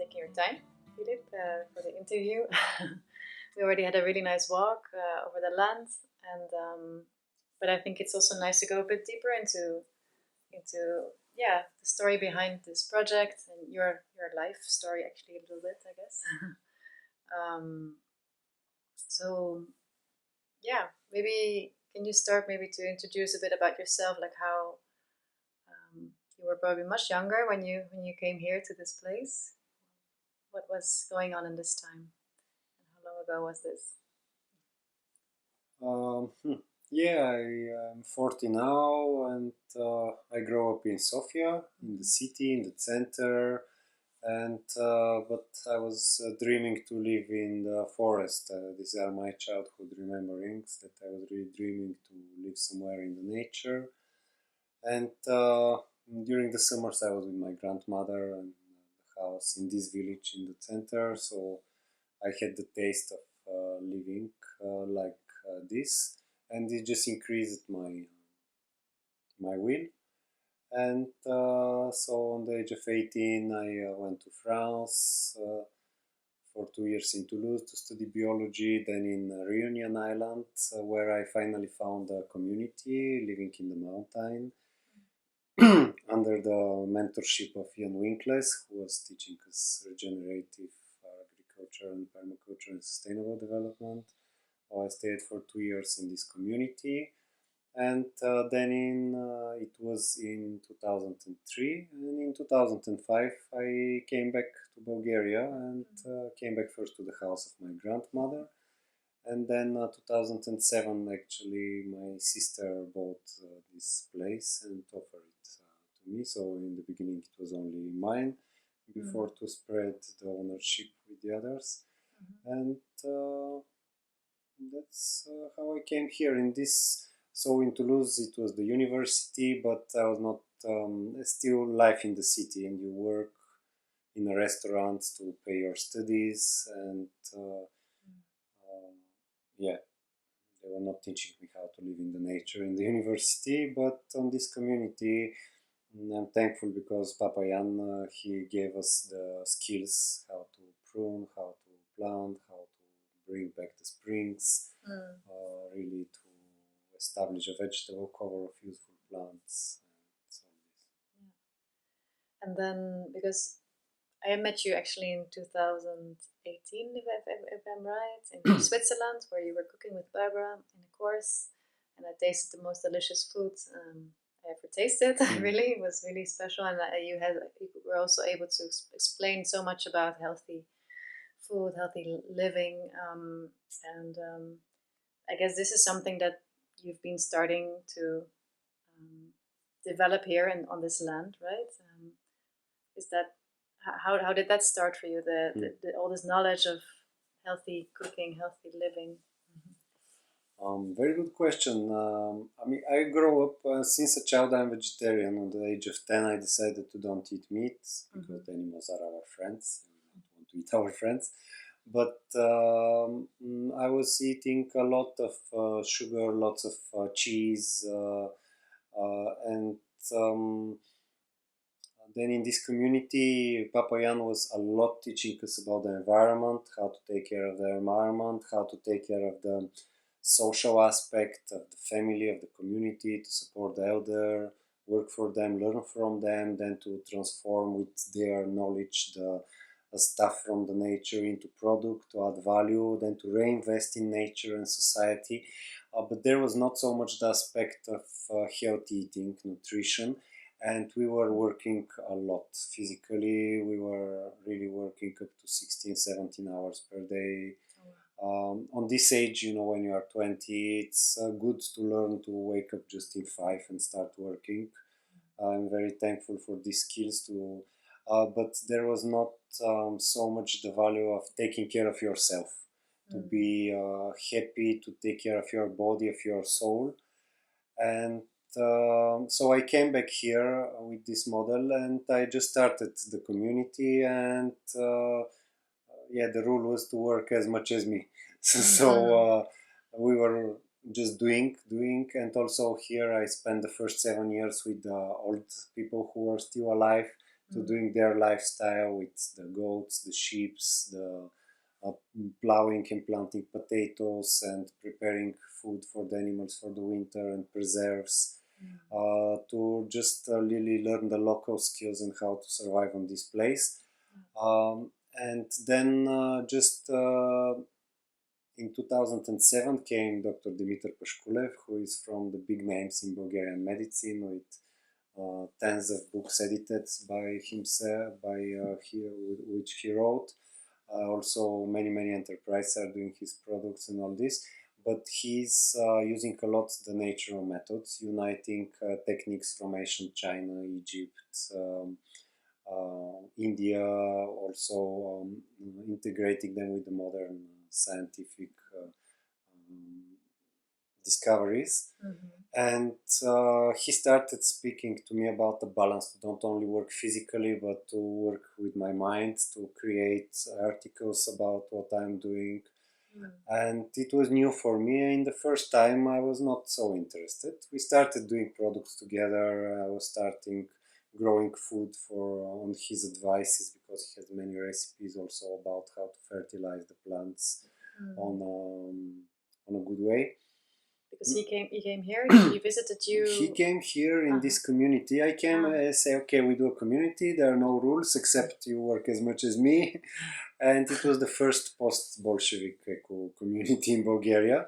taking your time, Filip, for the interview. We already had a really nice walk over the land, and but I think it's also nice to go a bit deeper into the story behind this project and your life story actually a little bit, I guess. um, so maybe can you start maybe to introduce a bit about yourself, like how you were probably much younger when you came here to this place. What was going on in this time? And how long ago was this? Um, hmm. Yeah, I'm 40 now, and I grew up in Sofia, in the city, in the center, and but I was dreaming to live in the forest. These are my childhood rememberings that I was really dreaming to live somewhere in the nature. And during the summers, I was with my grandmother and the house in this village in the center. So I had the taste of living like this, and it just increased my will. And so on the age of 18, I went to France for 2 years in Toulouse to study biology, then in Reunion Island, where I finally found a community living in the mountain under the mentorship of Jan Winkles, who was teaching us regenerative agriculture and permaculture and sustainable development. I stayed for 2 years in this community, and then it was in 2003, and in 2005 I came back to Bulgaria and came back first to the house of my grandmother, and then 2007 actually my sister bought this place and offered it to me. So in the beginning it was only mine before to spread the ownership with the others. And that's how I came here in this. So in Toulouse, it was the university, but I was not still life in the city, and you work in a restaurant to pay your studies, and yeah, they were not teaching me how to live in the nature in the university, but on this community, I'm thankful because Papa Jan, he gave us the skills how to prune, how to plant, how to bring back the springs, really to establish a vegetable cover of useful plants. And so And then, because I met you actually in 2018, if I'm right, in Switzerland, where you were cooking with Barbara in a course, and I tasted the most delicious food I ever tasted. Really, it was really special, and you were also able to explain so much about healthy food, healthy living, and I guess this is something that you've been starting to um, develop here and on this land, right? Is that how did that start for you? All this knowledge of healthy cooking, healthy living. Very good question. I mean, I grew up since a child. I'm vegetarian. On the age of 10, I decided to don't eat meat because the animals are our friends. We don't want to eat our friends. But I was eating a lot of sugar, lots of cheese, and then in this community, Papa Jan was a lot teaching us about the environment, how to take care of the environment, how to take care of the social aspect of the family, of the community, to support the elder, work for them, learn from them, then to transform with their knowledge the stuff from the nature into product to add value, then to reinvest in nature and society. But there was not so much the aspect of healthy eating, nutrition, and we were working a lot physically. We were really working up to 16, 17 hours per day. On this age, when you are 20, it's good to learn to wake up just in 5 and start working. I'm very thankful for these skills to, but there was not so much the value of taking care of yourself, to be happy, to take care of your body, of your soul. And so I came back here with this model, and I just started the community, and yeah, the rule was to work as much as me. So we were just doing, and also here I spent the first 7 years with the old people who are still alive, to doing their lifestyle with the goats, the sheep, the plowing and planting potatoes and preparing food for the animals for the winter and preserves, to just really learn the local skills and how to survive on this place. And then just in 2007 came Dr. Dimitar Pashkulev, who is from the big names in Bulgarian medicine, with tens of books edited by himself, which he wrote. Also, many enterprises are doing his products and all this. But he's using a lot the natural methods, uniting techniques from ancient China, Egypt, India, also integrating them with the modern scientific discoveries. And he started speaking to me about the balance to not only work physically but to work with my mind, to create articles about what I'm doing. And it was new for me. In the first time I was not so interested. We started doing products together. I was starting growing food for on his advices, because he has many recipes also about how to fertilize the plants on a good way. Because he came here, he visited you. He came here in this community. I came and say, okay, we do a community. There are no rules except you work as much as me. And it was the first post-Bolshevik eco community in Bulgaria.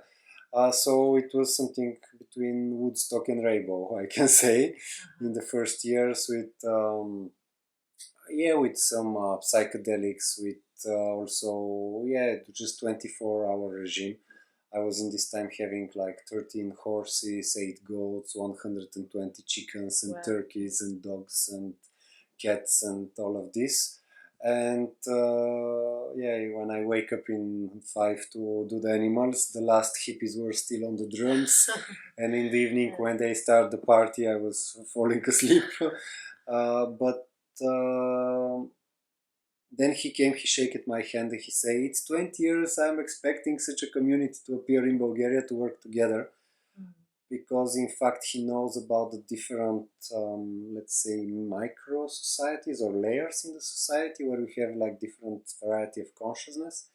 So it was something between Woodstock and Rainbow, I can say, in the first years, with with some psychedelics, with also just 24-hour regime. I was in this time having like 13 horses, 8 goats, 120 chickens and turkeys and dogs and cats and all of this. And when I wake up in 5 to do the animals, the last hippies were still on the drums. And in the evening when they start the party, I was falling asleep. But then he came, he shook my hand and he said, it's 20 years I'm expecting such a community to appear in Bulgaria to work together. Because in fact he knows about the different, let's say, micro societies or layers in the society where we have like different variety of consciousness.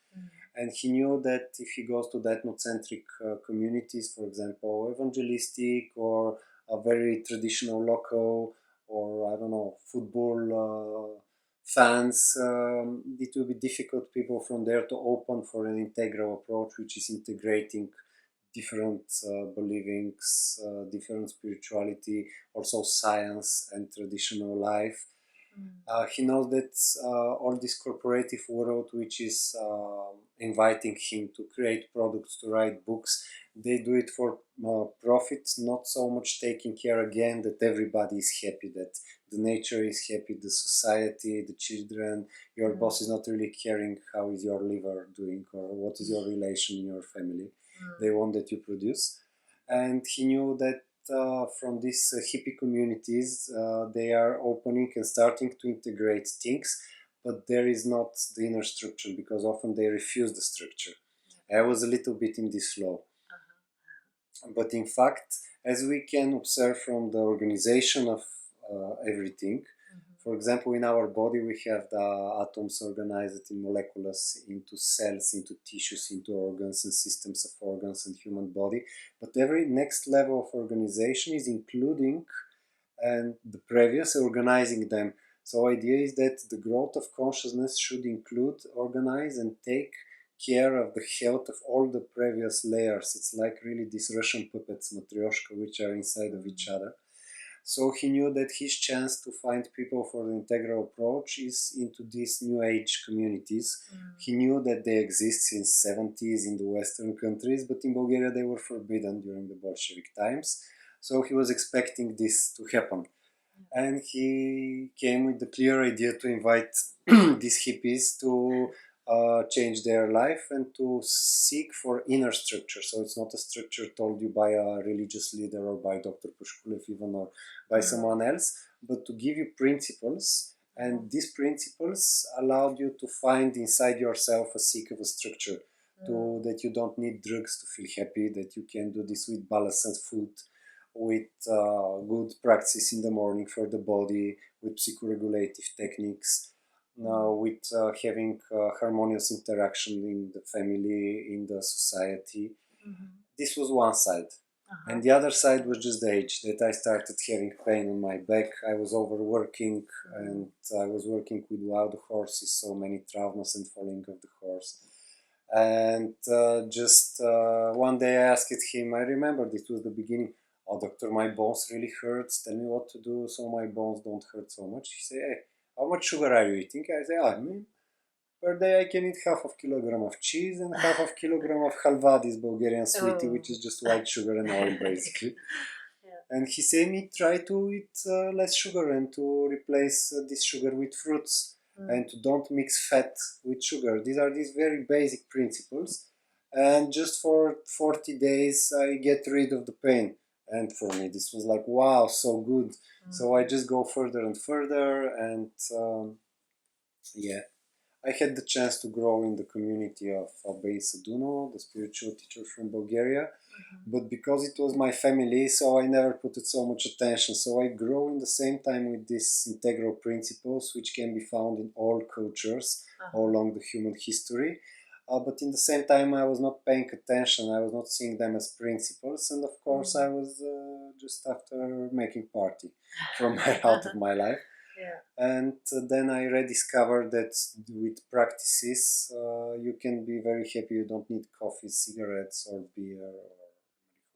And he knew that if he goes to the ethnocentric communities, for example, evangelistic or a very traditional local, or I don't know, football fans, it will be difficult people from there to open for an integral approach, which is integrating different beliefs, different spirituality, also science and traditional life. He knows that all this corporative world, which is inviting him to create products, to write books, they do it for profit, not so much taking care again that everybody is happy, that the nature is happy, the society, the children, your boss is not really caring how is your liver doing or what is your relation in your family. They want that you produce. And he knew that from these hippie communities, they are opening and starting to integrate things, but there is not the inner structure, because often they refuse the structure. I was a little bit in this flow. But in fact, as we can observe from the organization of everything, for example, in our body we have the atoms organized in molecules, into cells, into tissues, into organs and systems of organs and human body. But every next level of organization is including and the previous, organizing them. So idea is that the growth of consciousness should include, organize and take care of the health of all the previous layers. It's like really these Russian puppets, matryoshka, which are inside of each other. So he knew that his chance to find people for the integral approach is into these new age communities. He knew that they exist since 70s in the Western countries, but in Bulgaria they were forbidden during the Bolshevik times. So he was expecting this to happen. And he came with the clear idea to invite these hippies to change their life and to seek for inner structure. So it's not a structure told you by a religious leader or by Dr. Pushkulev even, or by someone else, but to give you principles. And these principles allowed you to find inside yourself a seek of a structure, that you don't need drugs to feel happy, that you can do this with balanced food, with good practice in the morning for the body, with psychoregulative techniques, with having harmonious interaction in the family, in the society. This was one side. And the other side was just the age that I started having pain on my back. I was overworking and I was working with wild horses, so many traumas and falling of the horse. And just one day I asked him, I remember this was the beginning. Oh, doctor, my bones really hurts. Tell me what to do so my bones don't hurt so much. He said, hey, how much sugar are you eating? I say, per day I can eat half of kilogram of cheese and half of kilogram of halva, this Bulgarian sweetie, which is just white sugar and oil basically. And he said me try to eat less sugar and to replace this sugar with fruits and to don't mix fat with sugar. These very basic principles. And just for 40 days I get rid of the pain. And for me this was like, wow, so good. So I just go further and further and yeah. I had the chance to grow in the community of Bei Saduno, the spiritual teacher from Bulgaria, but because it was my family, so I never put it so much attention. So I grow in the same time with these integral principles, which can be found in all cultures all along the human history. But in the same time, I was not paying attention. I was not seeing them as principles, and of course, I was just after making party from out of my life. And then I rediscovered that with practices, you can be very happy. You don't need coffee, cigarettes, or beer, or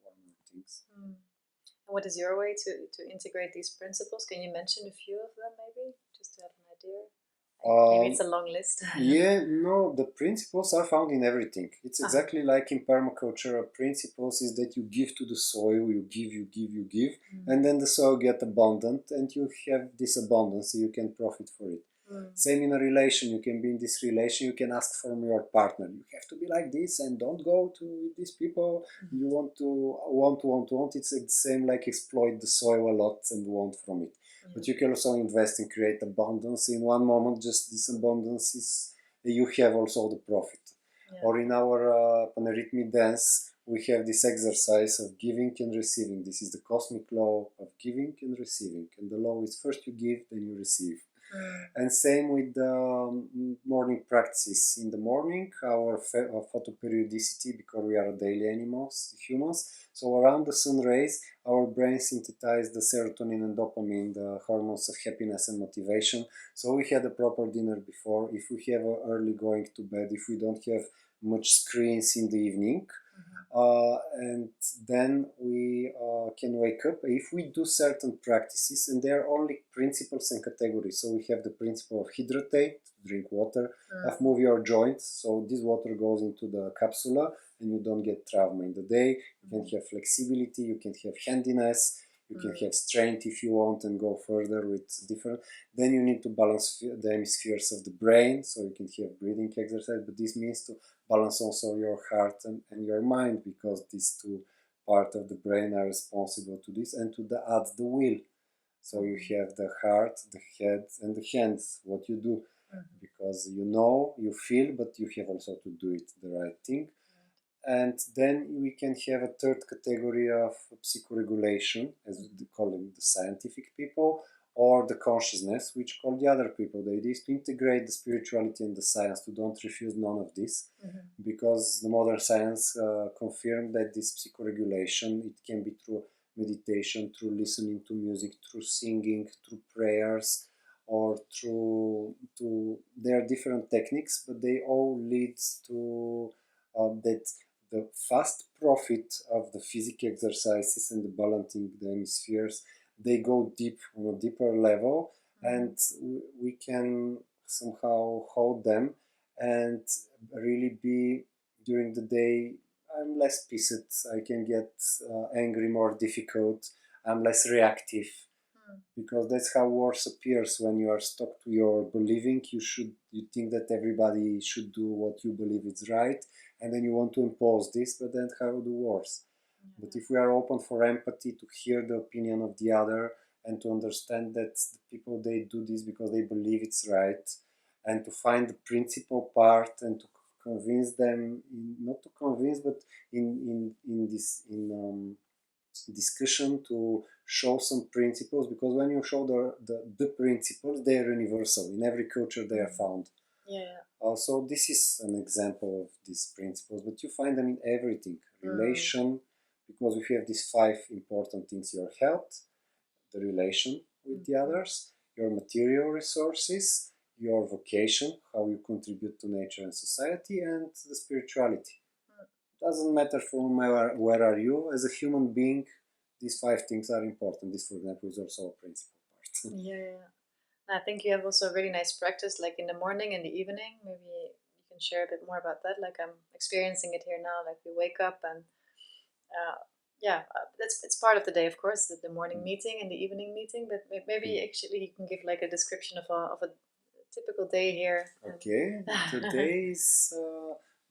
marijuana things. And what is your way to integrate these principles? Can you mention a few of them, maybe, just to have an idea? Maybe it's a long list. Yeah, no, the principles are found in everything. It's exactly like in permaculture. Principles is that you give to the soil, you give, and then the soil get abundant, and you have this abundance, so you can profit for it. Same in a relation. You can be in this relation. You can ask from your partner. You have to be like this, and don't go to these people. You want. It's the same like exploit the soil a lot and want from it. But you can also invest and create abundance. In one moment, just this abundance is you have also the profit. Or in our Panerhythmic dance, we have this exercise of giving and receiving. This is the cosmic law of giving and receiving. And the law is first you give, then you receive. And same with the morning practices. In the morning, our photoperiodicity, because we are daily animals, humans, so around the sun rays, our brain synthesizes the serotonin and dopamine, the hormones of happiness and motivation. So we had a proper dinner before. If we have early going to bed, if we don't have much screens in the evening, and then we can wake up if we do certain practices, and they are only principles and categories. So we have the principle of hydrate, drink water, of move your joints, so this water goes into the capsula and you don't get trauma in the day. You can have flexibility, you can have handiness, you can have strength if you want and go further with different. Then you need to balance the hemispheres of the brain, so you can have breathing exercise, but this means to balance also your heart and your mind, because these two parts of the brain are responsible to this, and to add the will. So you have the heart, the head, and the hands, what you do, because you know, you feel, but you have also to do it the right thing. And then we can have a third category of psychoregulation, as we call them, the scientific people, or the consciousness, which call the other people. The idea is to integrate the spirituality and the science, to don't refuse none of this, because the modern science confirmed that this psychoregulation, it can be through meditation, through listening to music, through singing, through prayers, or there are different techniques, but they all lead to that the fast profit of the physical exercises and the balancing the hemispheres, they go deep on a deeper level, and we can somehow hold them and really be during the day. I'm less pissed. I can get angry, more difficult. I'm less reactive, because that's how wars appears. When you are stuck to your believing, you think that everybody should do what you believe is right, and then you want to impose this, but then how do wars? But if we are open for empathy, to hear the opinion of the other, and to understand that the people, they do this because they believe it's right, and to find the principal part and to convince them, not to convince, but in discussion to show some principles, because when you show the principles, they are universal. In every culture they are found. Yeah. So this is an example of these principles, but you find them in everything. Relation, because if you have these 5 important things: your health, the relation with the others, your material resources, your vocation, how you contribute to nature and society, and the spirituality. Doesn't matter from where are you as a human being, these 5 things are important. This, for example, is also a principal part. Yeah. I think you have also a really nice practice, like in the morning and the evening. Maybe you can share a bit more about that. Like I'm experiencing it here now. Like we wake up and it's part of the day, of course, the morning meeting and the evening meeting. But maybe actually you can give like a description of a typical day here. Okay, today is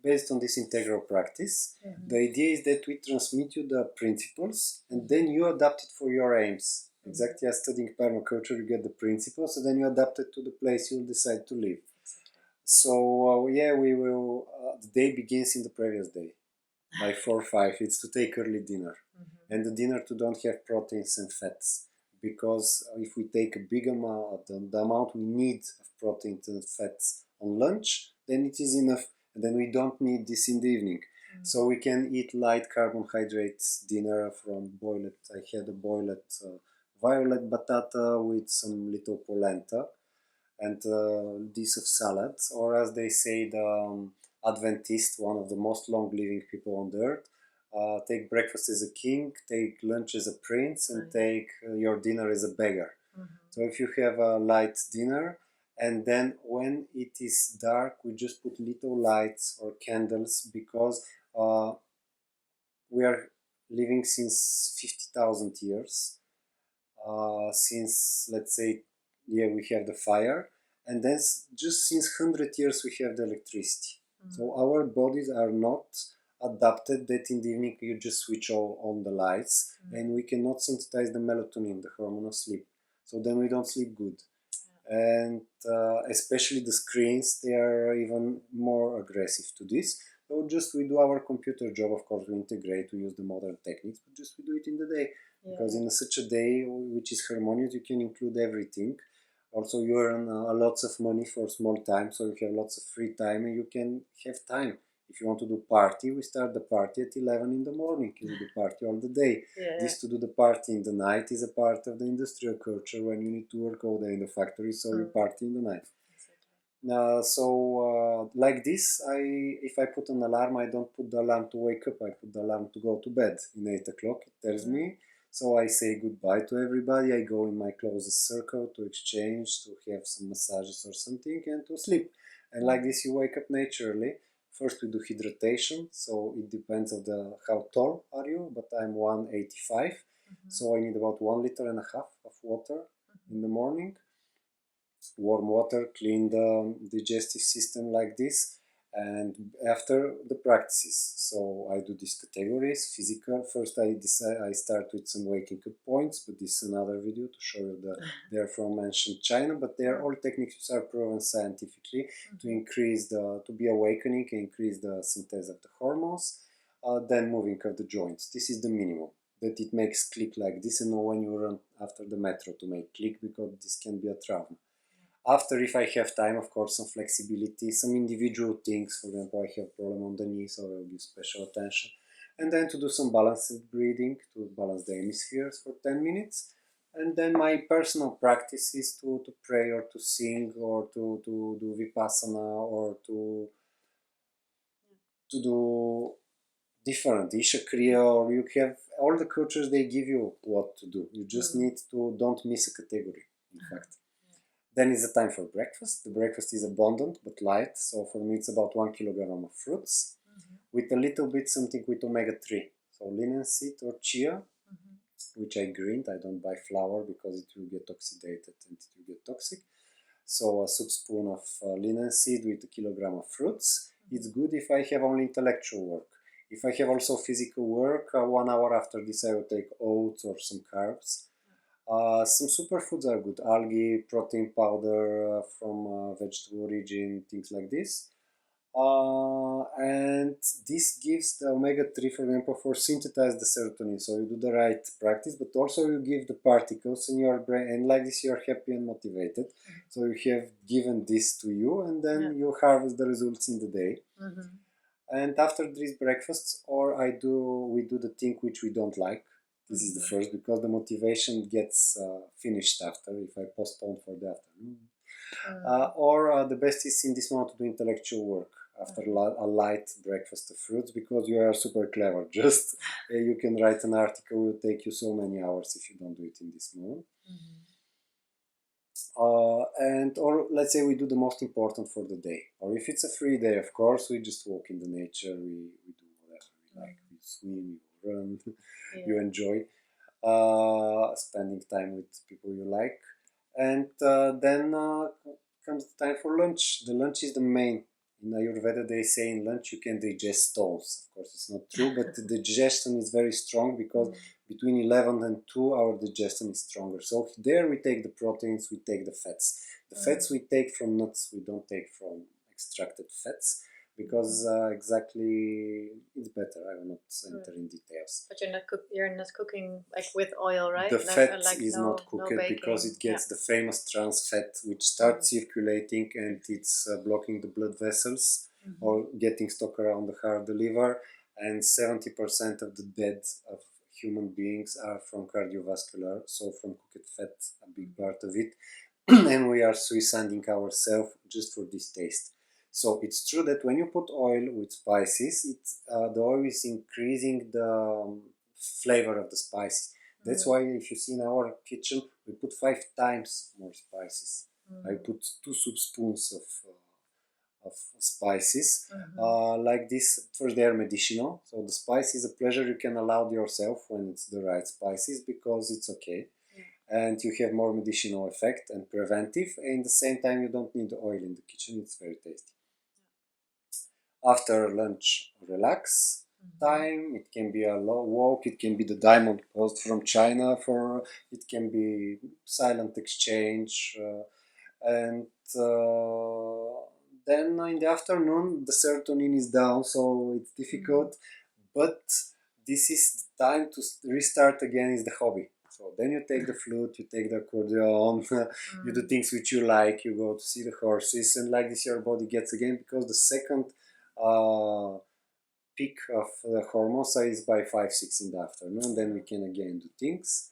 based on this integral practice. The idea is that we transmit you the principles and then you adapt it for your aims. Exactly as studying permaculture, you get the principles and then you adapt it to the place you'll decide to live. So we will. The day begins in the previous day, by 4-5. It's to take early dinner, and the dinner to don't have proteins and fats, because if we take a big amount, the amount we need of proteins and fats on lunch, then it is enough, and then we don't need this in the evening. So we can eat light carbohydrates dinner from boiled. I had a boiled violet batata with some little polenta and dish of salad, or as they say, the Adventist, one of the most long-living people on the earth, take breakfast as a king, take lunch as a prince, and take your dinner as a beggar. So if you have a light dinner, and then when it is dark, we just put little lights or candles, because we are living since 50,000 years. Since, let's say, we have the fire, and then just since 100 years we have the electricity. So our bodies are not adapted that in the evening you just switch on the lights, and we cannot synthesize the melatonin, the hormone of sleep. So then we don't sleep good. And especially the screens, they are even more aggressive to this. So just we do our computer job, of course we integrate, we use the modern techniques, but just we do it in the day. Because in such a day which is harmonious, you can include everything. Also, you earn lots of money for small time, so you have lots of free time and you can have time. If you want to do party, we start the party at 11 in the morning. You do the party all the day. This to do the party in the night is a part of the industrial culture, when you need to work all day in the factory, so you party in the night. Like this, if I put an alarm, I don't put the alarm to wake up, I put the alarm to go to bed. In 8 o'clock it tells me. So I say goodbye to everybody, I go in my closest circle to exchange, to have some massages or something, and to sleep. And like this you wake up naturally. First we do hydration, so it depends on how tall are you, but I'm 185, so I need about 1.5 liters of water in the morning. Warm water, clean the digestive system like this. And after the practices, so I do these categories. Physical, first I start with some waking up points, but this is another video to show you they're from ancient China, but they are all techniques which are proven scientifically to increase to be awakening, increase the synthesis of the hormones. Then moving of the joints, this is the minimum, that it makes click like this, and know when you run after the metro to make click, because this can be a trauma. After, if I have time, of course, some flexibility, some individual things. For example, I have problem on the knee, so I'll give special attention. And then to do some balanced breathing, to balance the hemispheres for 10 minutes. And then my personal practice is to pray or to sing or to do vipassana or to do different Isha Kriya, or you have all the cultures, they give you what to do. You just need to don't miss a category, in fact. Then is the time for breakfast. The breakfast is abundant but light, so for me it's about 1 kilogram of fruits with a little bit something with omega-3. So linseed or chia, which I grind. I don't buy flour because it will get oxidated and it will get toxic. So a soup spoon of linseed with a kilogram of fruits. It's good if I have only intellectual work. If I have also physical work, 1 hour after this I will take oats or some carbs. Some superfoods are good: algae, protein powder from vegetable origin, things like this. And this gives the omega-3, for example, for synthesize the serotonin. So you do the right practice, but also you give the particles in your brain, and like this you're happy and motivated. So you have given this to you, and then you harvest the results in the day. And after these breakfasts, we do the thing which we don't like. This is the first, because the motivation gets finished after, if I postpone for the afternoon. Or the best is in this moment to do intellectual work after a light breakfast of fruits, because you are super clever. Just you can write an article, it will take you so many hours if you don't do it in this moment. Or let's say we do the most important for the day. Or if it's a free day, of course, we just walk in the nature, we do whatever we like. We swim, you run, you enjoy spending time with people you like. And then comes the time for lunch. The lunch is the main. In Ayurveda, they say in lunch you can digest stones. Of course, it's not true, but the digestion is very strong, because between 11 and 2, our digestion is stronger. So there we take the proteins, we take the fats. The fats we take from nuts, we don't take from extracted fats, because exactly it's better. I will not enter in details. But you're not cooking like with oil, right? The fat like is not cooked, because it gets the famous trans fat, which starts circulating, and it's blocking the blood vessels or getting stuck around the heart, the liver, and 70% of the death of human beings are from cardiovascular, so from cooked fat, a big part of it. And we are suiciding ourselves just for this taste. So it's true that when you put oil with spices, the oil is increasing the flavor of the spices. That's why if you see in our kitchen, we put 5 times more spices. I put 2 soup spoons of spices. Like this, first they are medicinal. So the spice is a pleasure you can allow yourself when it's the right spices, because it's okay. And you have more medicinal effect and preventive. And at the same time, you don't need oil in the kitchen. It's very tasty. After lunch, relax time. It can be a long walk. It can be the diamond post from China. It can be silent exchange. And then in the afternoon, the serotonin is down, so it's difficult. But this is the time to restart again. Is the hobby. So then you take the flute, you take the accordion, you do things which you like. You go to see the horses, and like this, your body gets again, because the second peak of the hormones is by 5-6 in the afternoon. Then we can again do things.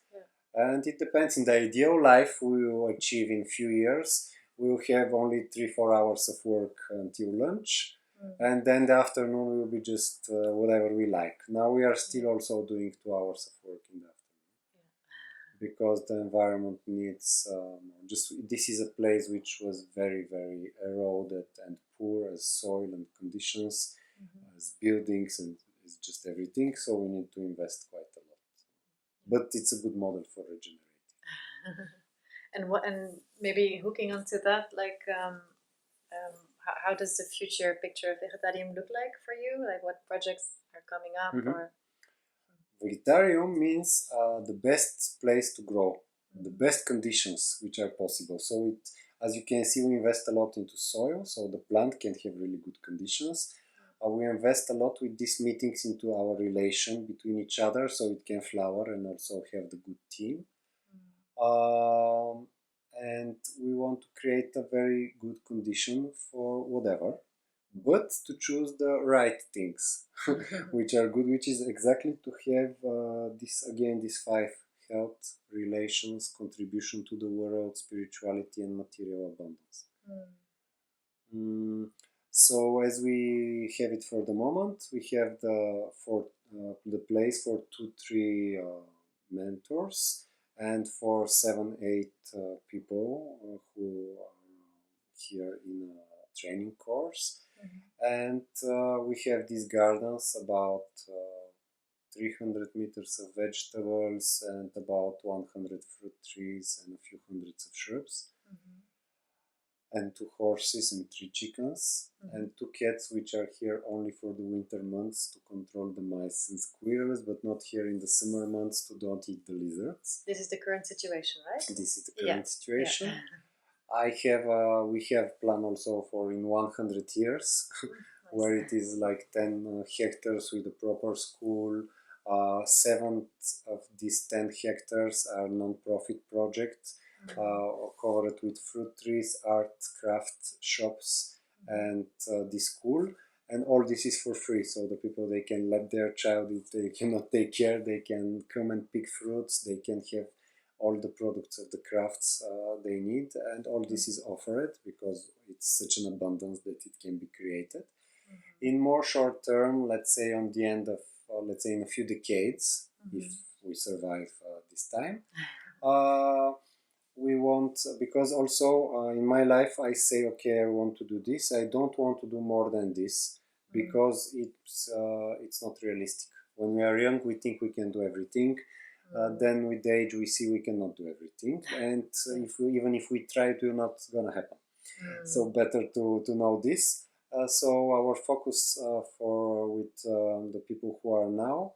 And it depends. In the ideal life, we will achieve in few years. We will have only 3-4 hours of work until lunch, and then the afternoon will be just whatever we like. Now we are still also doing 2 hours of work in the afternoon, because the environment needs just. This is a place which was very, very eroded and poor as soil and conditions, as buildings, and as just everything. So we need to invest quite a lot. But it's a good model for regenerating. And maybe hooking onto that, like how does the future picture of Vegetarium look like for you? Like what projects are coming up? Or Vegetarium means the best place to grow, the best conditions which are possible. So as you can see, we invest a lot into soil, so the plant can have really good conditions. We invest a lot with these meetings into our relation between each other, so it can flower and also have the good team. And we want to create a very good condition for whatever, but to choose the right things, which are good, which is exactly to have these 5: health, relations, contribution to the world, spirituality, and material abundance. So as we have it for the moment, we have the place for 2-3 mentors, and for 7-8 people who are here in a training course. And we have these gardens, about 300 meters of vegetables, and about 100 fruit trees, and a few hundreds of shrubs, and 2 horses and 3 chickens, and 2 cats, which are here only for the winter months to control the mice and squirrels, but not here in the summer months to don't eat the lizards. This is the current situation, right? This is the current situation. we have plan also for in 100 years, where it Nice. is like 10 hectares with a proper school. 7 of these 10 hectares are non-profit projects, covered with fruit trees, art, craft shops, and the school. And all this is for free, so the people, they can let their child, if they cannot take care, they can come and pick fruits. They can have all the products of the crafts they need, and all this is offered because it's such an abundance that it can be created. In more short term, let's say on the end of, let's say in a few decades, if we survive this time, uh, we want, because also in my life I say, okay, I want to do this. I don't want to do more than this because it's not realistic. When we are young, we think we can do everything. Then with age, we see we cannot do everything, and even if we try, it will not gonna happen. So better to know this. So our focus for with the people who are now,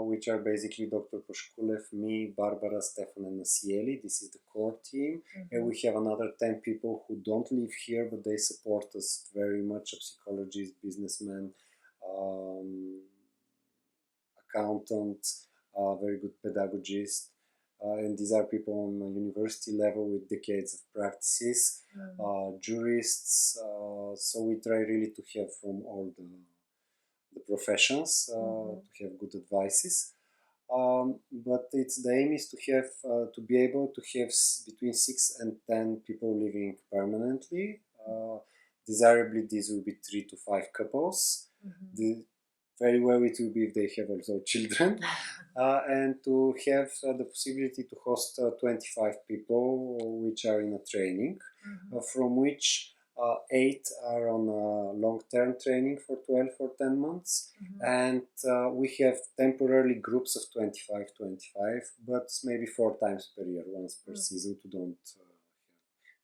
which are basically Dr. Poshkulev, me, Barbara, Stefan, and Nasieli. This is the core team. And we have another 10 people who don't live here, but they support us very much: psychologists, businessmen, accountants, very good pedagogists. And these are people on a university level with decades of practices, jurists. So we try really to have from all the professions to have good advices. But it's the aim is to have to be able to have between 6 and 10 people living permanently. Desirably, these will be 3 to 5 couples. The, very well it will be if they have also children, and to have the possibility to host 25 people which are in a training, from which 8 are on long-term training for 12 or 10 months, and we have temporarily groups of 25, but maybe 4 times per year, once per season, to don't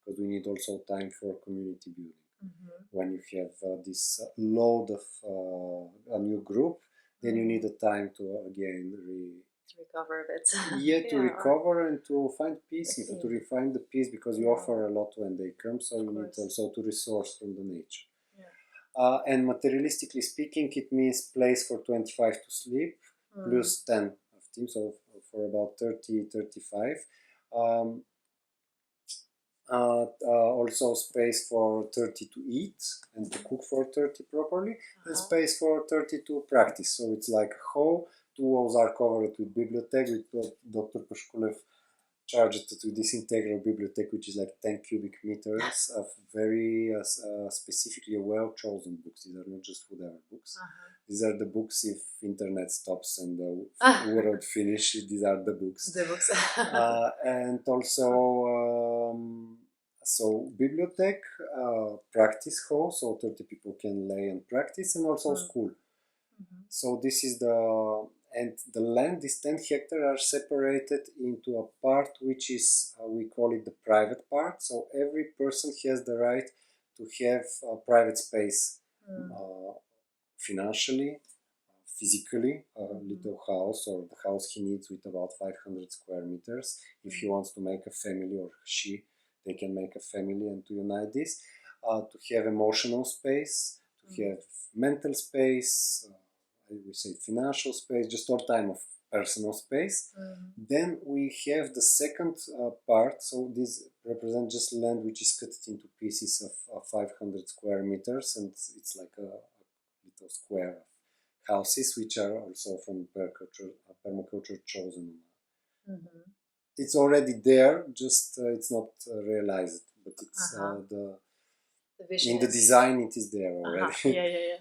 because we need also time for community building. When you have this load of a new group, then you need a time to again recover a bit. to recover and to find peace, to refine the peace, because you offer a lot when they come, so you need also to resource from the nature. And materialistically speaking, it means place for 25 to sleep, plus 10 of teams, so for about 30-35. Also space for 30 to eat and to cook for 30 properly, and space for 30 to practice. So it's like a hall. 2 walls are covered with bibliothèque, with Dr. Poshkulev charged to this integral bibliothèque, which is like 10 cubic meters of very specifically well-chosen books. These are not just whatever books. These are the books if internet stops and the world finishes. These are the books. The books. And also, so bibliothèque, practice hall, so 30 people can lay and practice, and also school. So this is and the land, these 10 hectares are separated into a part which is, we call it the private part. So every person has the right to have a private space, financially, physically, a little house, or the house he needs with about 500 square meters. If he wants to make a family, or she, they can make a family and to unite this, to have emotional space, to have mental space, we say financial space, just all time of personal space. Then we have the second part. So this represents just land which is cut into pieces of 500 square meters, and it's like a little square of houses which are also from permaculture chosen. It's already there, just it's not realized, but it's the vision in the design it is there already.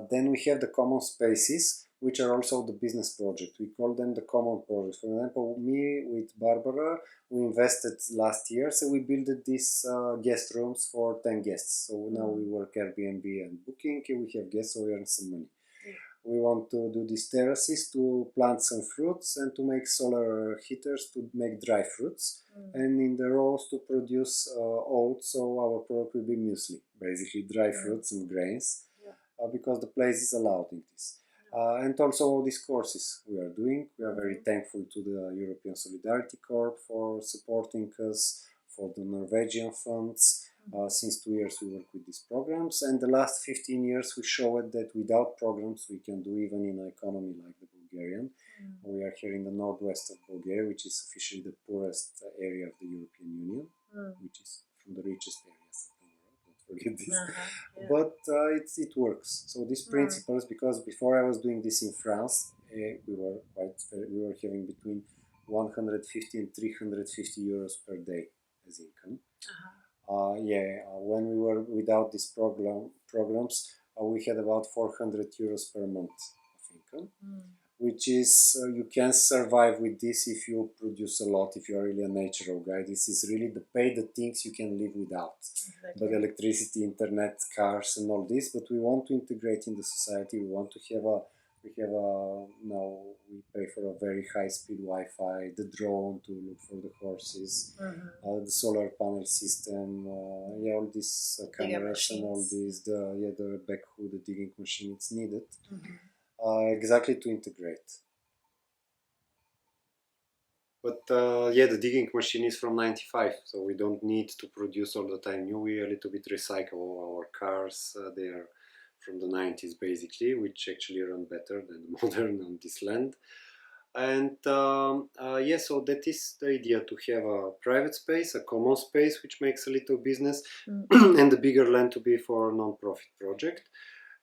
Then we have the common spaces, which are also the business project. We call them the common projects. For example, me with Barbara, we invested last year, so we built these guest rooms for 10 guests. So now we work Airbnb and Booking, and we have guests, so we earn some money. We want to do these terraces to plant some fruits and to make solar heaters to make dry fruits, and in the rows to produce oats, so our product will be muesli, basically dry fruits and grains. Because the place is allowed in this. And also all these courses we are doing. We are very thankful to the European Solidarity Corps for supporting us, for the Norwegian funds. Since 2 years we work with these programs, and the last 15 years we showed that without programs we can do even in an economy like the Bulgarian. We are here in the northwest of Bulgaria, which is officially the poorest area of the European Union, which is from the richest areas of the world. Don't forget this. Yeah. But it works. So these principles, because before I was doing this in France, we were having between 150 and 350 euros per day as income. When we were without these programs, we had about 400 euros per month of income, which is you can survive with this if you produce a lot, if you are really a natural guy. This is really the things you can live without. Exactly. But electricity, internet, cars, and all this. But we want to integrate in the society. We want to have now we pay for a very high speed Wi-Fi, the drone to look for the horses, the solar panel system, all these cameras and all these, the backhoe, the digging machine. It's needed exactly to integrate. But the digging machine is from 95, so we don't need to produce all the time new. We a little bit recycle our cars. They are from the 90s basically, which actually run better than the modern on this land. And so that is the idea, to have a private space, a common space, which makes a little business, and the bigger land to be for a non-profit project.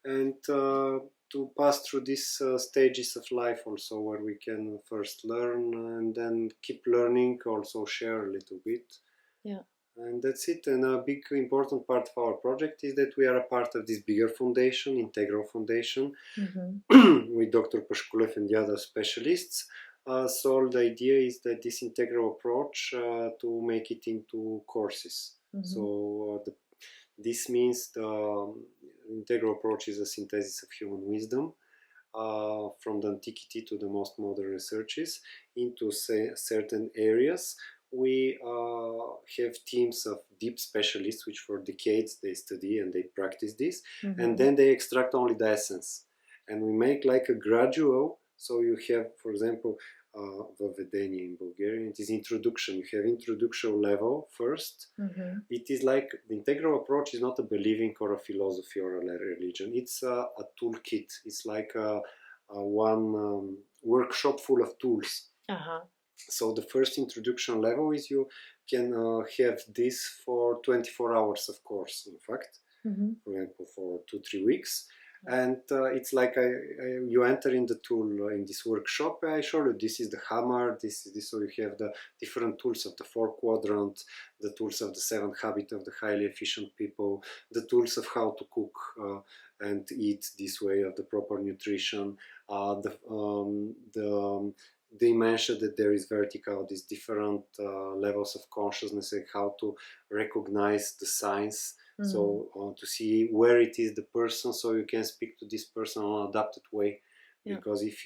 And to pass through these stages of life also, where we can first learn and then keep learning, also share a little bit. Yeah. And that's it. And a big important part of our project is that we are a part of this bigger foundation, Integral Foundation, with Dr. Pashkulev and the other specialists. So the idea is that this integral approach to make it into courses. So this means the integral approach is a synthesis of human wisdom, from the antiquity to the most modern researches into certain areas. We have teams of deep specialists, which for decades they study and they practice this, and then they extract only the essence. And we make like a gradual, so you have, for example, Avendaño in Bulgarian, it is introduction. You have introduction level first. It is like the integral approach is not a believing or a philosophy or a religion. It's a toolkit. It's like one workshop full of tools. So the first introduction level is you can have this for 24 hours, of course, in fact, for example, for 2-3 weeks. And it's like you enter in the tool in this workshop. I show you this is the hammer, this is this. So you have the different tools of the 4-quadrant, the tools of the 7 habits of the highly efficient people, the tools of how to cook and eat this way, of the proper nutrition, they mentioned that there is vertical, these different levels of consciousness, and how to recognize the signs. So to see where it is the person, so you can speak to this person in an adapted way. Because if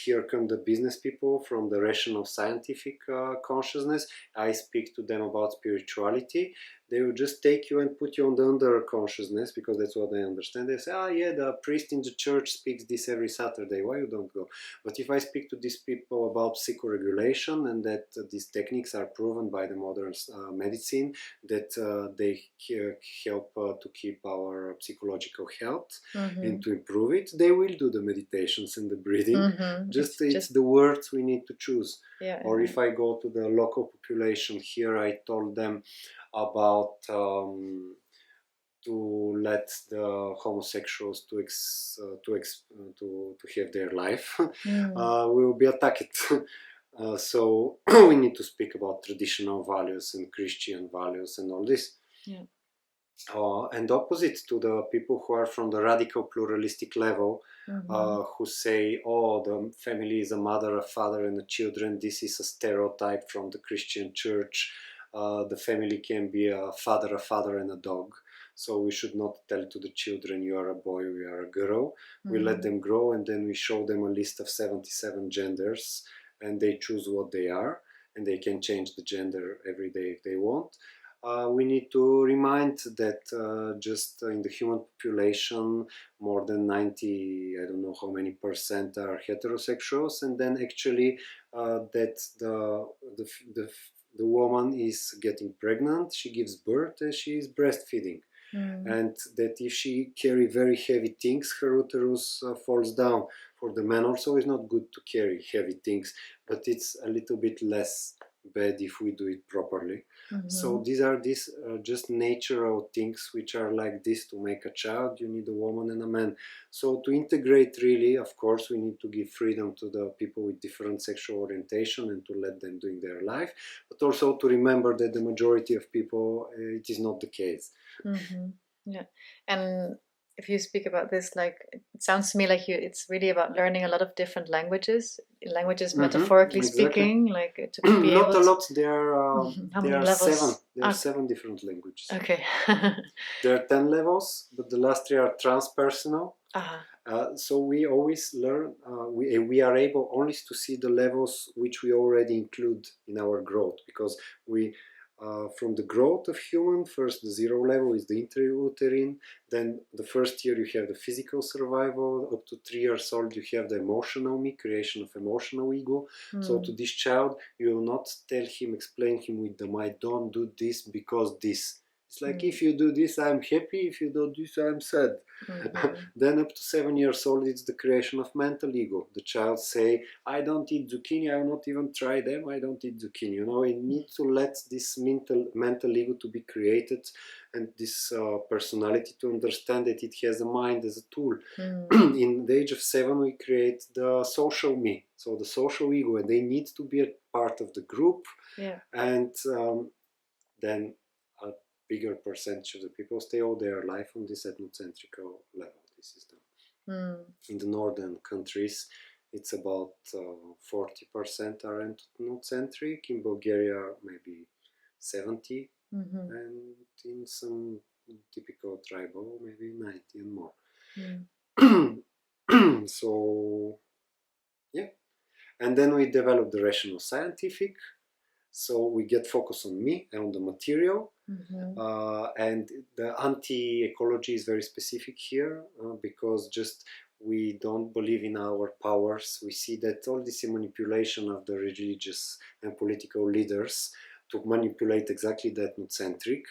here come the business people from the rational scientific consciousness, I speak to them about spirituality, they will just take you and put you on the under consciousness, because that's what they understand. They say, the priest in the church speaks this every Saturday, why you don't go? But if I speak to these people about psychoregulation, and that these techniques are proven by the modern medicine, that they help to keep our psychological health and to improve it, they will do the meditations and the breathing. It's the words we need to choose. Or if I go to the local population here, I told them about to let the homosexuals to have their life, we will be attacked. So we need to speak about traditional values and Christian values and all this. And opposite to the people who are from the radical pluralistic level, who say, the family is a mother, a father, and the children. This is a stereotype from the Christian church. The family can be a father, and a dog. So we should not tell to the children, you are a boy, you are a girl. We let them grow, and then we show them a list of 77 genders, and they choose what they are, and they can change the gender every day if they want. We need to remind that just in the human population, more than 90, I don't know how many percent are heterosexuals, and then actually that the woman is getting pregnant, she gives birth, and she is breastfeeding. And that if she carry very heavy things, her uterus falls down. For the man also, it's not good to carry heavy things, but it's a little bit less bad if we do it properly. So these are just natural things which are like this. To make a child, you need a woman and a man. So to integrate, really, of course, we need to give freedom to the people with different sexual orientation and to let them doing their life, but also to remember that the majority of people, it is not the case. Yeah, and if you speak about this, like, it sounds to me like it's really about learning a lot of different languages, metaphorically speaking, like to be not able a lot. There How many are levels? 7. There are 7 different languages. Okay. There are 10 levels, but the last 3 are transpersonal. So we always learn. We are able only to see the levels which we already include in our growth, because we. From the growth of human, first the 0 level is the intrauterine, then the first year you have the physical survival, up to 3 years old you have the emotional me, creation of emotional ego. So to this child you will not tell him, explain him with the mind, don't do this because this. It's like, if you do this, I'm happy. If you don't do this, I'm sad. Then up to 7 years old, it's the creation of mental ego. The child say, I don't eat zucchini. I will not even try them. I don't eat zucchini. You know, we need to let this mental ego to be created, and this personality to understand that it has a mind as a tool. In the age of 7, we create the social me. So the social ego, and they need to be a part of the group. And then a bigger percentage of the people stay all their life on this ethnocentric level. This is in the northern countries, it's about 40% are ethnocentric. In Bulgaria, maybe 70, and in some typical tribal, maybe 90 and more. So, yeah. And then we develop the rational scientific. So we get focus on me and on the material. And the anti-ecology is very specific here, because just we don't believe in our powers. We see that all this manipulation of the religious and political leaders to manipulate exactly the ethnocentric.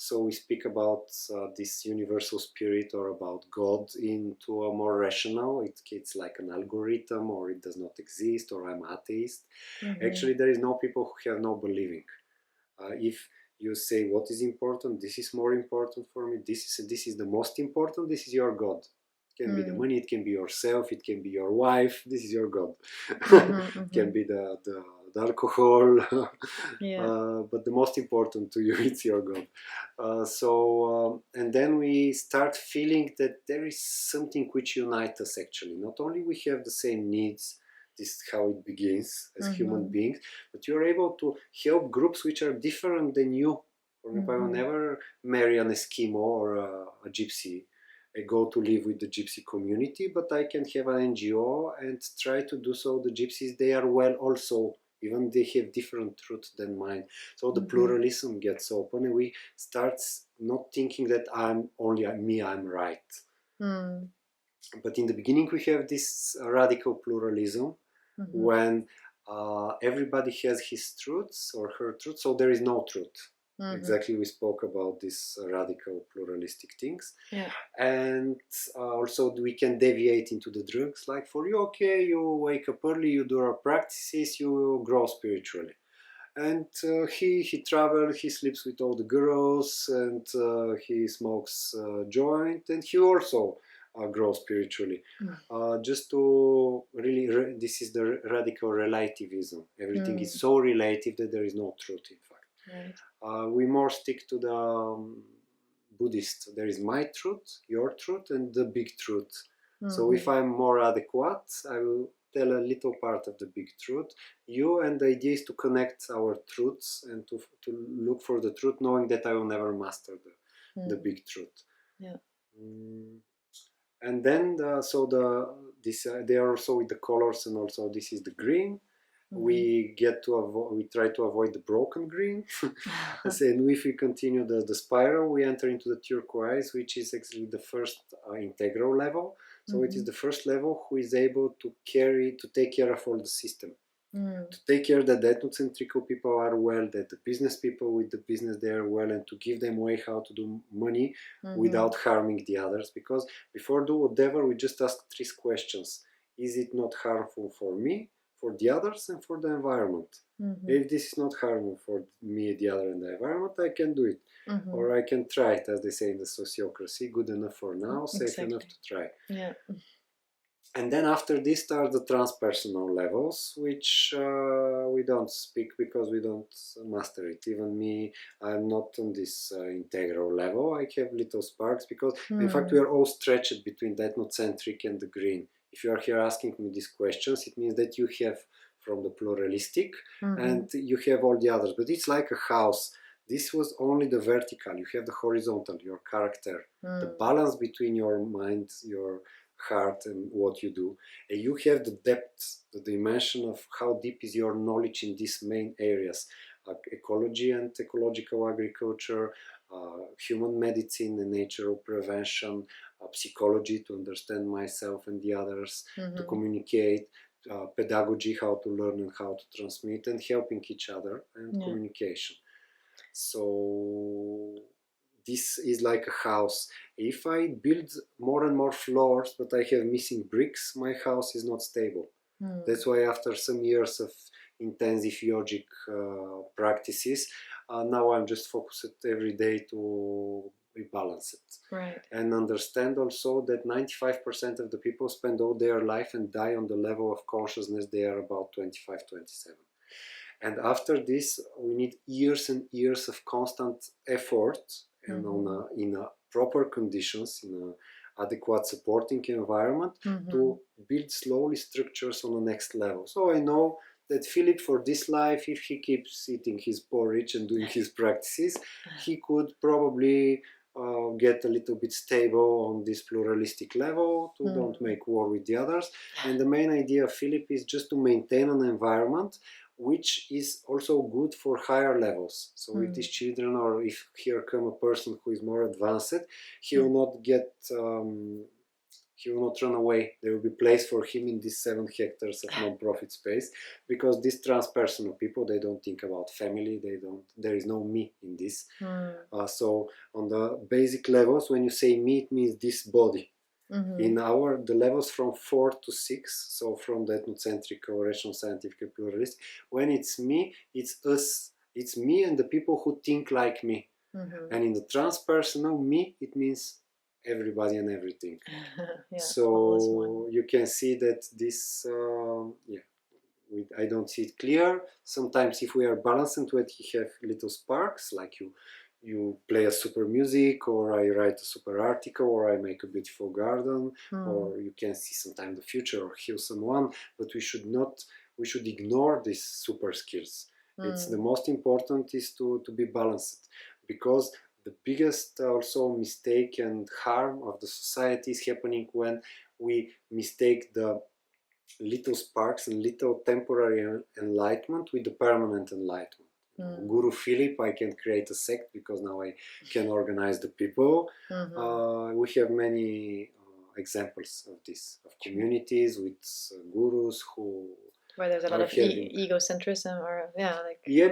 So we speak about this universal spirit, or about God, into a more rational. It's like an algorithm, or it does not exist, or I'm atheist. Actually, there is no people who have no believing. If you say what is important, this is more important for me, this is the most important, this is your God. It can be the money, it can be yourself, it can be your wife, this is your God. It can be the alcohol. But the most important to you, it's your God. And then we start feeling that there is something which unites us actually. Not only we have the same needs, this is how it begins as human beings, but you're able to help groups which are different than you. For example, I will never marry an Eskimo or a gypsy. I go to live with the gypsy community, but I can have an NGO and try to do so. The gypsies, they are well also, even they have different truth than mine. So the pluralism gets open, and we start not thinking that I'm right. But in the beginning we have this radical pluralism, when everybody has his truths or her truth, so there is no truth. Exactly, we spoke about these radical pluralistic things. And also we can deviate into the drugs, like for you, okay, you wake up early, you do our practices, you grow spiritually. And he travels, he sleeps with all the girls, and he smokes joint, and he also grow spiritually. Just to really, this is the radical relativism. Everything is so relative that there is no truth, in fact. We more stick to the Buddhist. There is my truth, your truth, and the big truth. So if I'm more adequate, I will tell a little part of the big truth. And the idea is to connect our truths and to look for the truth, knowing that I will never master the big truth. And then they are also with the colors, and also this is the green. We try to avoid the broken green. And if we continue the spiral, we enter into the turquoise, which is actually the first integral level. So it is the first level who is able to take care of all the system. Mm. To take care that the ethnocentric people are well, that the business people with the business they are well, and to give them way how to do money without harming the others. Because before do whatever, we just ask three questions: is it not harmful for me, for the others, and for the environment? If this is not harmful for me, the other, and the environment, I can do it. Or I can try it, as they say in the sociocracy, good enough for now, safe enough to try. Yeah. And then after this start the transpersonal levels, which we don't speak because we don't master it. Even me, I'm not on this integral level. I have little sparks because, in fact, we are all stretched between the ethnocentric and the green. If you are here asking me these questions, it means that you have from the pluralistic and you have all the others. But it's like a house. This was only the vertical. You have the horizontal, your character, the balance between your mind, your heart, and what you do. And you have the depth, the dimension of how deep is your knowledge in these main areas: ecology and ecological agriculture, human medicine and natural prevention, psychology to understand myself and the others, to communicate, pedagogy, how to learn and how to transmit, and helping each other, and communication. So this is like a house. If I build more and more floors but I have missing bricks, my house is not stable. That's why after some years of intensive yogic practices, now I'm just focused every day to rebalance it. Right. And understand also that 95% of the people spend all their life and die on the level of consciousness they are about 25, 27. And after this, we need years and years of constant effort and in a proper conditions, in an adequate supporting environment, to build slowly structures on the next level. So I know that Filip, for this life, if he keeps eating his porridge and doing his practices, he could probably get a little bit stable on this pluralistic level, to don't make war with the others. And the main idea of Filip is just to maintain an environment which is also good for higher levels. So with these children, or if here come a person who is more advanced, he will not get, he will not run away. There will be place for him in these 7 hectares of non-profit space, because these transpersonal people, they don't think about family. They don't. There is no me in this. So on the basic levels, when you say me, it means this body. In the levels from 4 to 6, so from the ethnocentric or rational scientific and pluralist, when it's me, it's us, it's me and the people who think like me. And in the transpersonal me, it means everybody and everything. So you can see that this, I don't see it clear. Sometimes if we are balanced and we have little sparks, like you play a super music, or I write a super article, or I make a beautiful garden, or you can see sometime the future or heal someone, but we should ignore these super skills. It's the most important is to be balanced, because the biggest also mistake and harm of the society is happening when we mistake the little sparks and little temporary enlightenment with the permanent enlightenment. Guru Filip, I can create a sect because now I can organize the people. We have many examples of this, of communities with gurus who, where there's a lot of egocentrism, or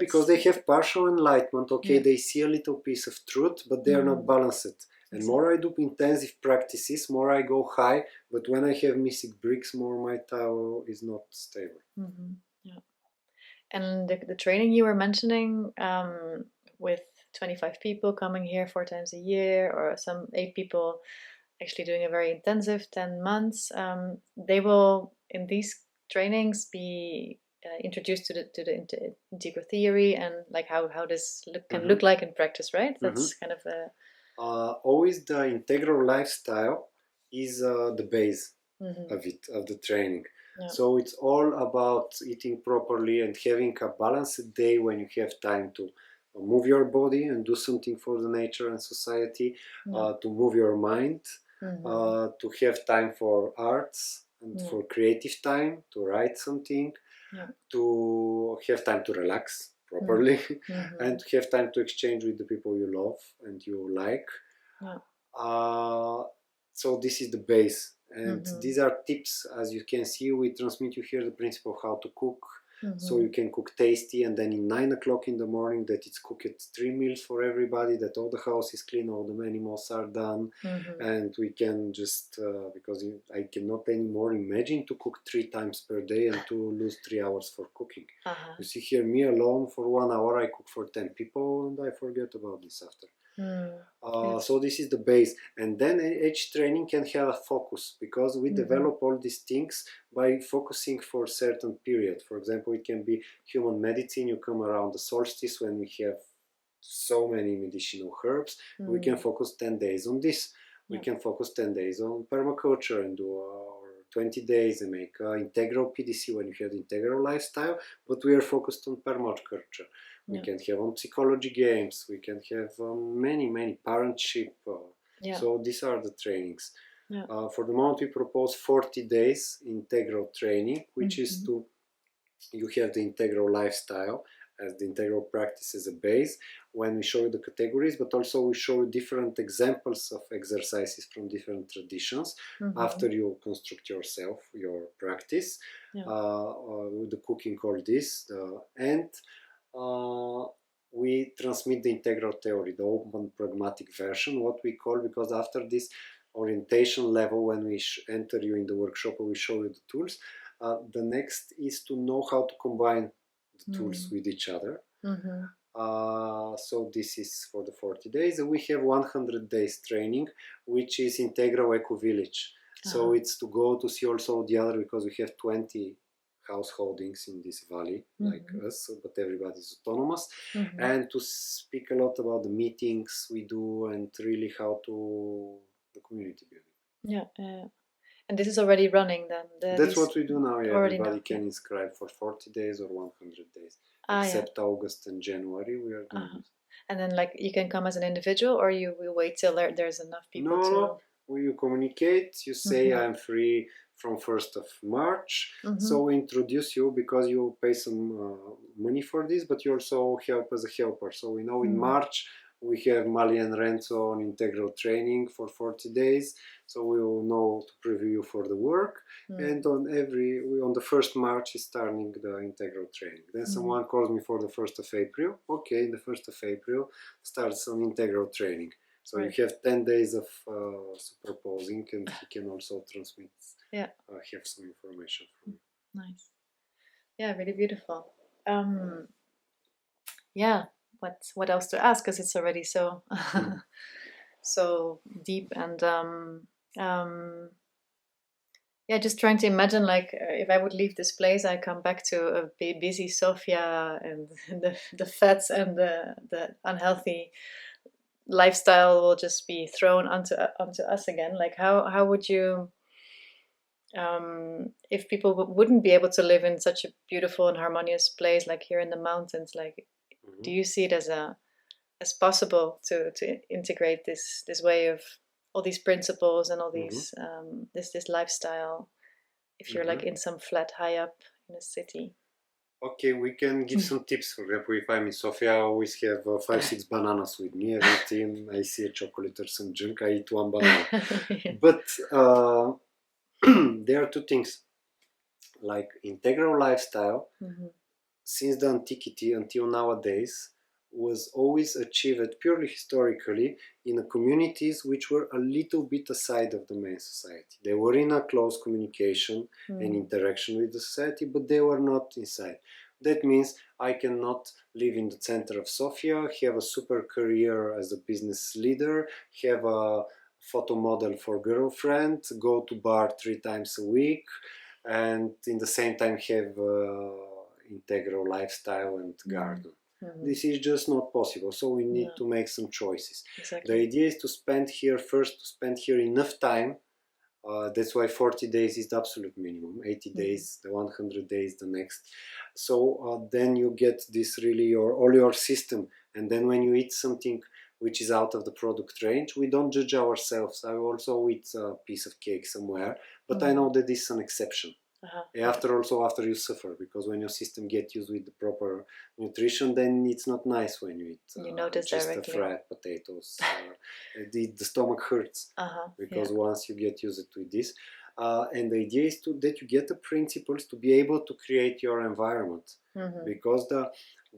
because they have partial enlightenment. They see a little piece of truth, but they are not balanced. And more I do intensive practices, more I go high. But when I have missing bricks, more my Tao is not stable. And the training you were mentioning, with 25 people coming here 4 times a year, or some 8 people actually doing a very intensive 10 months, they will, in these trainings, be introduced to the integral theory, and like how this can look like in practice, right? That's kind of a... always the integral lifestyle is the base of the training. So it's all about eating properly and having a balanced day when you have time to move your body and do something for the nature and society, to move your mind, to have time for arts and for creative time, to write something, to have time to relax properly, and to have time to exchange with the people you love and you like. So this is the base. And these are tips. As you can see, we transmit you here the principle of how to cook, So you can cook tasty, and then in 9 o'clock in the morning that it's cooked 3 meals for everybody, that all the house is clean, all the animals are done, and we can just, because I cannot anymore imagine to cook 3 times per day and to lose 3 hours for cooking. You see here, me alone for 1 hour, I cook for 10 people and I forget about this after. Yes. So this is the base, and then each training can have a focus, because we develop all these things by focusing for a certain period. For example, it can be human medicine. You come around the solstice when we have so many medicinal herbs. We can focus 10 days on this. We can focus 10 days on permaculture and do 20 days and make integral PDC when you have the integral lifestyle, but we are focused on permaculture. We can have on psychology games, we can have many parentship. So these are the trainings. For the moment we propose 40 days integral training, which is to, you have the integral lifestyle as the integral practice as a base, when we show you the categories, but also we show you different examples of exercises from different traditions after you construct yourself, your practice, with the cooking, all this, and we transmit the integral theory, the open pragmatic version, what we call, because after this orientation level, when we enter you in the workshop, we show you the tools. The next is to know how to combine the tools with each other. So this is for the 40 days. We have 100 days training, which is integral eco village. So it's to go to see also the other, because we have 20 householdings in this valley, like us, but everybody is autonomous, and to speak a lot about the meetings we do and really how to the community building. And this is already running then? That's what we do now. Everybody can inscribe for 40 days or 100 days, except August and January we are doing this. And then like you can come as an individual, or you will wait till there's enough people to... You communicate, you say I'm free from 1st of March, so we introduce you, because you pay some money for this, but you also help as a helper. So we know in March we have Mali and Renzo on integral training for 40 days, so we will know to preview you for the work, and on the 1st March is starting the integral training. Then someone calls me for the 1st of April, okay, the 1st of April starts an integral training. So you have 10 days of superposing, and he can also transmit, have some information from you. Nice. Yeah, really beautiful. What else to ask? Because it's already so so deep, and just trying to imagine, like, if I would leave this place, I come back to a busy Sofia, and the fats and the unhealthy lifestyle will just be thrown onto us again. Like, how would you, if people wouldn't be able to live in such a beautiful and harmonious place like here in the mountains, like, do you see it as possible to integrate this way of all these principles and all these this lifestyle, if you're like in some flat high up in a city? Okay, we can give some tips. For example, if I'm in Sofia, I always have 5-6 bananas with me. Every time I see a chocolate or some junk, I eat 1 banana. But there are 2 things. Like integral lifestyle, since the antiquity until nowadays, was always achieved purely historically in communities which were a little bit aside of the main society. They were in a close communication and interaction with the society, but they were not inside. That means I cannot live in the center of Sofia, have a super career as a business leader, have a photo model for girlfriend, go to bar 3 times a week, and in the same time have integral lifestyle and garden. This is just not possible, so we need to make some choices. Exactly. The idea is to spend here enough time. That's why 40 days is the absolute minimum, 80 days, the 100 days the next. So then you get this really all your system, and then when you eat something which is out of the product range, we don't judge ourselves. I also eat a piece of cake somewhere, but I know that this is an exception. After you suffer, because when your system gets used with the proper nutrition, then it's not nice when you eat you notice just directly. fried potatoes. The stomach hurts because once you get used to this. And the idea is that you get the principles to be able to create your environment, because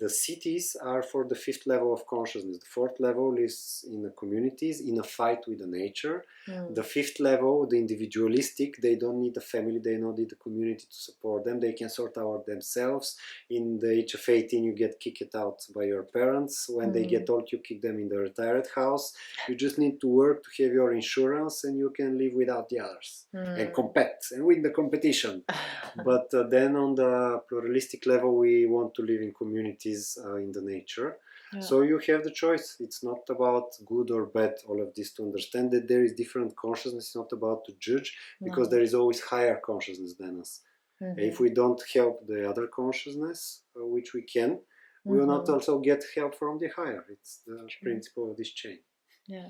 the cities are for the fifth level of consciousness. The fourth level is in the communities, in a fight with the nature. The fifth level, the individualistic, they don't need the family, they don't need the community to support them. They can sort out themselves. In the age of 18, you get kicked out by your parents. When they get old, you kick them in the retired house. You just need to work to have your insurance, and you can live without the others and compete and win the competition. But then on the pluralistic level, we want to live in communities in the nature. So you have the choice. It's not about good or bad, all of this, to understand that there is different consciousness. It's not about to judge, because there is always higher consciousness than us. If we don't help the other consciousness, which we can, we will not also get help from the higher. It's the principle of this chain. Yeah,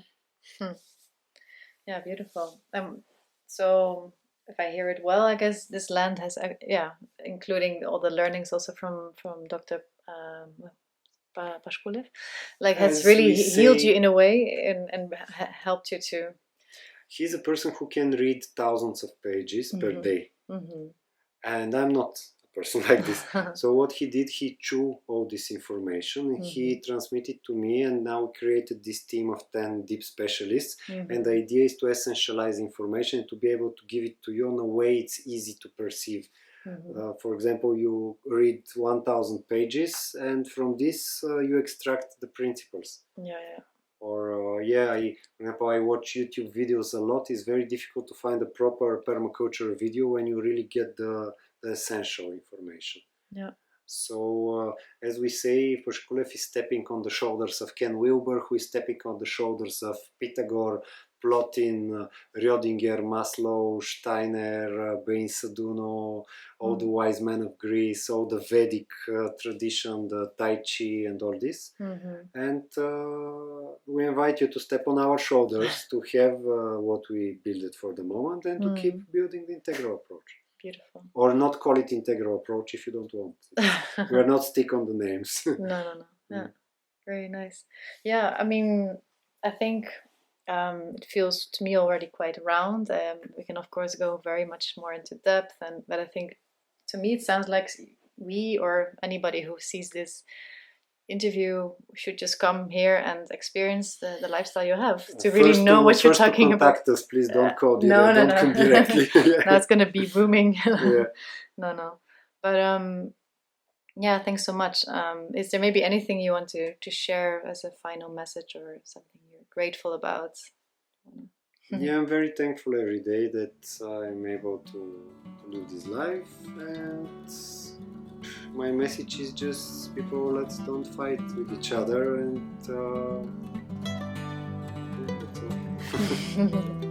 beautiful. So if I hear it well, I guess this land has, including all the learnings also from Dr. Pashkulev, like has really healed you in a way and helped you to. He's a person who can read thousands of pages per day, and I'm not a person like this. So what he did, he chewed all this information, and he transmitted to me, and now created this team of 10 deep specialists. And the idea is to essentialize information, to be able to give it to you in a way it's easy to perceive. For example, you read 1,000 pages, and from this you extract the principles. Or for example, I watch YouTube videos a lot. It's very difficult to find a proper permaculture video when you really get the essential information. So as we say, Pashkulev is stepping on the shoulders of Ken Wilber, who is stepping on the shoulders of Pythagore, Plotin, Rödinger, Maslow, Steiner, Bain Saduno, all the wise men of Greece, all the Vedic tradition, the Tai Chi and all this. And we invite you to step on our shoulders to have what we built for the moment, and to keep building the integral approach. Beautiful. Or not call it integral approach if you don't want. We're not stick on the names. No. Yeah, very nice. Yeah, I mean, I think it feels to me already quite round. We can of course go very much more into depth, but I think to me it sounds like we, or anybody who sees this interview, should just come here and experience the lifestyle you have, to really know what you're talking about. Contact us, please. Don't call direct. Don't come directly. No, it's gonna be booming. No. But yeah, thanks so much. Is there maybe anything you want to share as a final message, or something you're grateful about? Yeah, I'm very thankful every day that I'm able to do this live, and my message is just, people, let's don't fight with each other, and that's all.